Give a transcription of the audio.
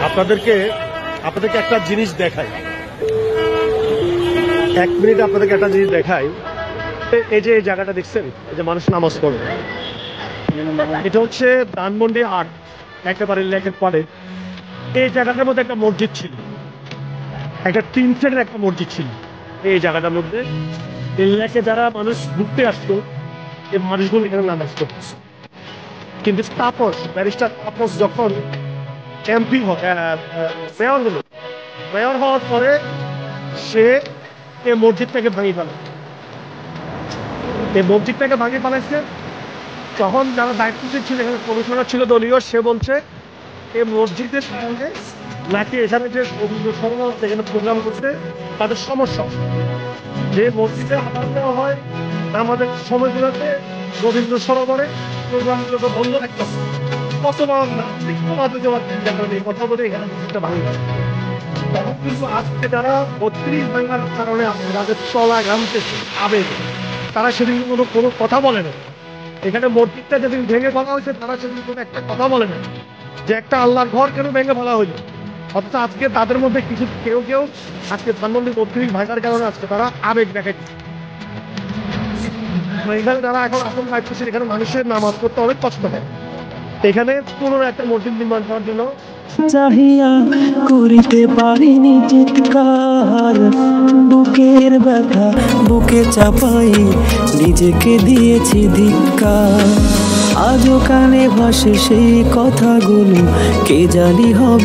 আপনাদেরকে একটা জিনিস দেখাই, 1 মিনিট আপনাদেরকে একটা জিনিস দেখাই। এই যে এই জায়গাটা দেখছেন, এই যে মানুষ নামাজ পড়ে, এটা হচ্ছে ধানমন্ডি ৮ একেবারে লেকের পাড়ে। এই জায়গাটার মধ্যে একটা মসজিদ ছিল, একটা 3 সেটের একটা মসজিদ ছিল এই জায়গাটার মধ্যে। এই লেকে যারা মানুষ ঘুরতে আসতো, এই মানুষগুলো এখানে নামাজ পড়তো। কিন্তু তাপস, ব্যারিস্টার তাপস যখন এমপি মেয়র হলো, মেয়র হওয়ার পরে সে এই মসজিদটাকে ভাঙিয়ে ফেলে। এই মসজিদটাকে ভাঙিয়ে ফেলেছে। তখন যারা দায়িত্বশীল ছিল, এখানে কমিশনার ছিল দলীয়, সে বলছে এই মসজিদের সঙ্গে নাকি এখানে যে রবীন্দ্র সরোবর সেখানে প্রোগ্রাম করতে তাদের সমস্যা, যে মসজিদে আদান দেওয়া হয় আমাদের সময়গুলোতে রবীন্দ্র সরোবরে প্রোগ্রামগুলোকে বন্ধ রাখতে হবে। কত কথা বলে এখানে মসজিদটা ভাঙি। তখন কিন্তু আজকে যারা ৩২ ভাঙার কারণে যাদের চলা ঘামতেছে আবেগ, তারা সেদিন কোনো কথা বলে না। এখানে মসজিদটা যেদিন ভেঙে ফেলা হয়েছে, তারা সেদিন কোনো একটা কথা বলে না যে একটা আল্লাহর ঘর কেন ভেঙে ফেলা হইল। অথচ আজকে তাদের মধ্যে কেউ আজকে ধানমন্ডি ৩২ ভাঙার কারণে আজকে তারা আবেগ দেখাচ্ছে। এখানে যারা এখন আসল দায়িত্বশীল, এখানে মানুষের নামাজ পড়তে অনেক কষ্ট হয়। এখানে পুরনো একটা মসজিদ নির্মাণ করার জন্য চাহিয়া করিতে পারিনি চিৎকার, বুকের ব্যথা বুকে চাপাই নিজেকে দিয়েছি ধিক্কার। আজও কানে ভাসে সেই কথাগুলো, কে জানি হবে।